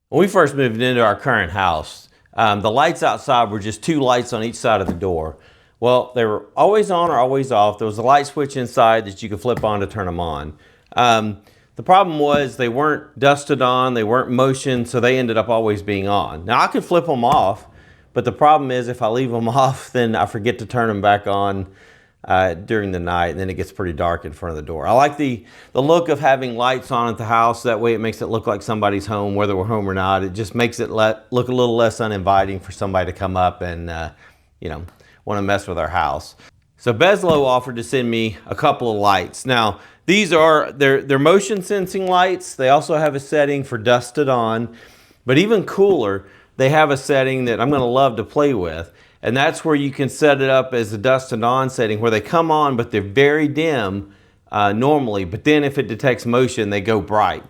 When we first moved into our current house, the lights outside were just 2 lights on each side of the door. Well, they were always on or always off. There was a light switch inside that you could flip on to turn them on. The problem was they weren't dusk to dawn, they weren't motion, so they ended up always being on. Now I could flip them off, but the problem is if I leave them off, then I forget to turn them back on during the night, and then it gets pretty dark in front of the door. I like the look of having lights on at the house. That way it makes it look like somebody's home, whether we're home or not. It just makes it look a little less uninviting for somebody to come up and want to mess with our house. So BewLowe offered to send me a couple of lights. Now these are they're motion sensing lights. They also have a setting for dusk to dawn, but even cooler, they have a setting that I'm going to love to play with. And that's where you can set it up as a dusk to dawn setting where they come on, but they're very dim normally. But then if it detects motion, they go bright.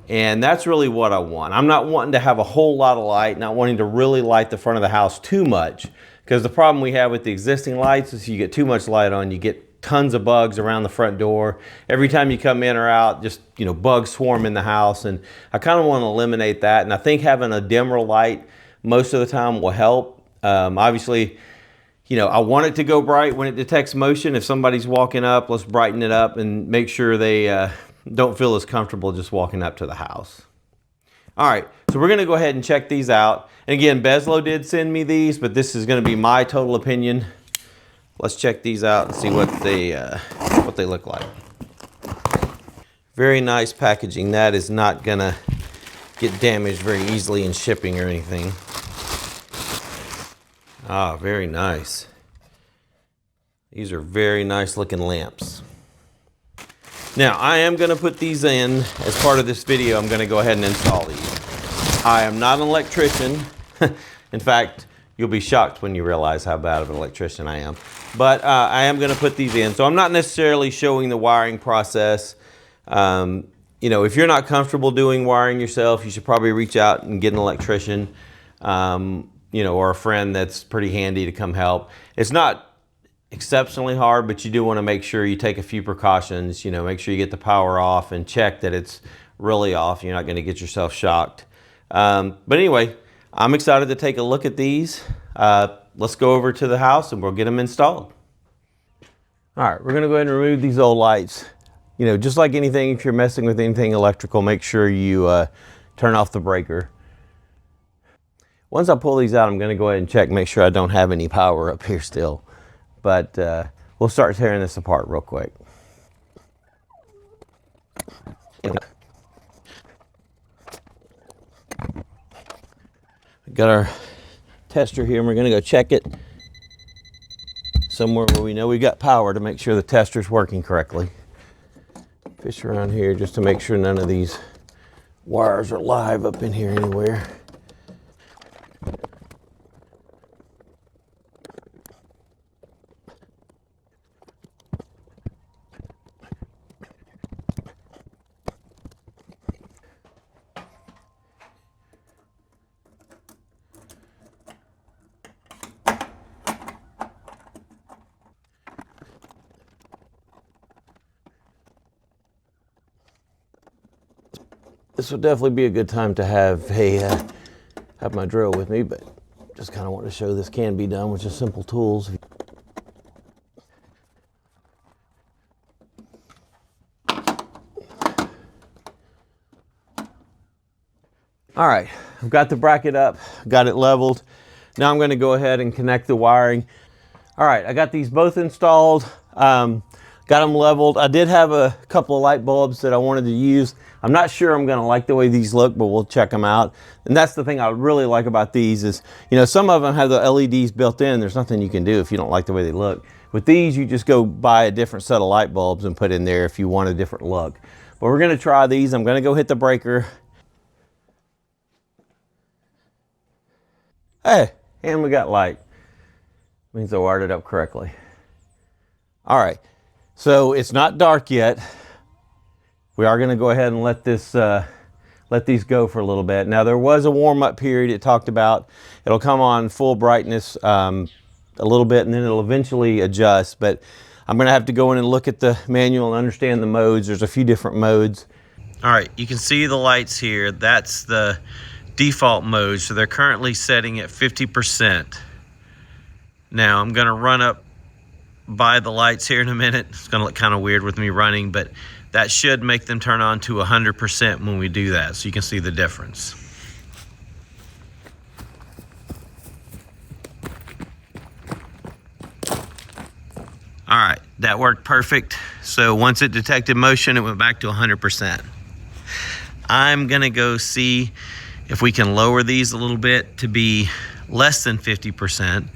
And that's really what I want. I'm not wanting to have a whole lot of light, not wanting to really light the front of the house too much. Because the problem we have with the existing lights is you get too much light on, you get tons of bugs around the front door. Every time you come in or out, just bugs swarm in the house. And I kind of want to eliminate that. And I think having a dimmer light most of the time will help. Obviously, I want it to go bright when it detects motion. If somebody's walking up, let's brighten it up and make sure they don't feel as comfortable just walking up to the house. All right, so we're going to go ahead and check these out. And again, BewLowe did send me these, but this is going to be my total opinion. Let's check these out and see what they look like. Very nice packaging. That is not going to get damaged very easily in shipping or anything. Ah, very nice. These are very nice looking lamps. Now, I am going to put these in as part of this video. I'm going to go ahead and install these. I am not an electrician. In fact, you'll be shocked when you realize how bad of an electrician I am. But I am going to put these in. So I'm not necessarily showing the wiring process. If you're not comfortable doing wiring yourself, you should probably reach out and get an electrician. Or a friend that's pretty handy to come help. It's not exceptionally hard, but you do want to make sure you take a few precautions. Make sure you get the power off and check that it's really off. You're not going to get yourself shocked. But anyway, I'm excited to take a look at these. Let's go over to the house and we'll get them installed. All right, we're going to go ahead and remove these old lights. Just like anything, if you're messing with anything electrical, make sure you turn off the breaker. Once I pull these out, I'm going to go ahead and check, make sure I don't have any power up here still. But we'll start tearing this apart real quick. We got our tester here, and we're going to go check it somewhere where we know we got power to make sure the tester's working correctly. Fish around here just to make sure none of these wires are live up in here anywhere. This would definitely be a good time to have my drill with me, but just kind of want to show this can be done with just simple tools. All right, I've got the bracket up, got it leveled. Now I'm going to go ahead and connect the wiring. All right, I got these both installed, got them leveled. I did have a couple of light bulbs that I wanted to use. I'm not sure I'm going to like the way these look, but we'll check them out. And that's the thing I really like about these is, some of them have the LEDs built in. There's nothing you can do if you don't like the way they look. With these, you just go buy a different set of light bulbs and put in there if you want a different look. But we're going to try these. I'm going to go hit the breaker. Hey, and we got light. Means I wired it up correctly. All right, so it's not dark yet. We are going to go ahead and let these go for a little bit. Now there was a warm-up period it talked about. It'll come on full brightness a little bit, and then it'll eventually adjust. But I'm going to have to go in and look at the manual and understand the modes. There's a few different modes. All right, you can see the lights here. That's the default mode. So they're currently setting at 50%. Now I'm gonna run up by the lights here in a minute. It's gonna look kind of weird with me running, but that should make them turn on to 100% when we do that, so you can see the difference. All right, that worked perfect. So once it detected motion, it went back to 100%. I'm gonna go see if we can lower these a little bit to be less than 50%,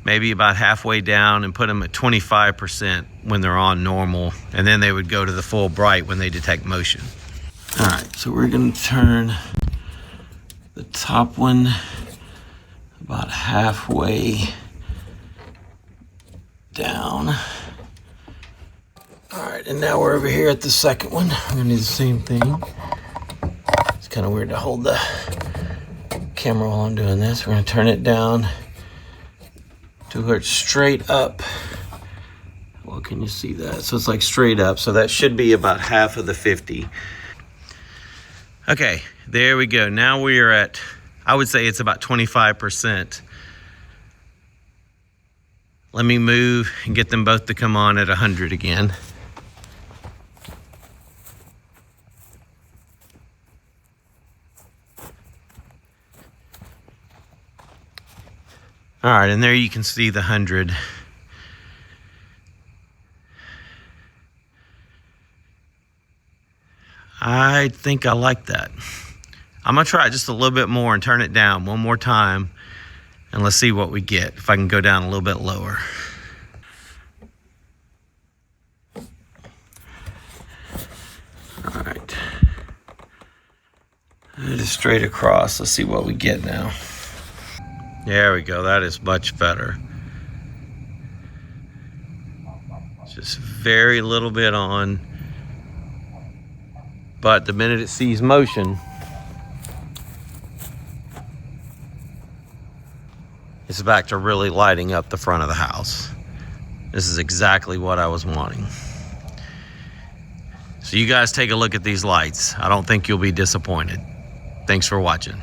maybe about halfway down, and put them at 25% when they're on normal, and then they would go to the full bright when they detect motion. All right, so we're gonna turn the top one about halfway down. All right, and now we're over here at the second one. We're gonna do the same thing. It's kind of weird to hold the camera while I'm doing this. We're gonna turn it down to where it's straight up. Well, can you see that? So it's like straight up. So that should be about half of the 50. Okay, there we go. Now we are at, I would say it's about 25%. Let me move and get them both to come on at 100 again. All right, and there you can see the 100. I think I like that. I'm gonna try it just a little bit more and turn it down one more time, and let's see what we get, if I can go down a little bit lower. All right. It is straight across. Let's see what we get now. There we go, that is much better. Just very little bit on, but the minute it sees motion, it's back to really lighting up the front of the house. This is exactly what I was wanting. So you guys take a look at these lights. I don't think you'll be disappointed. Thanks for watching.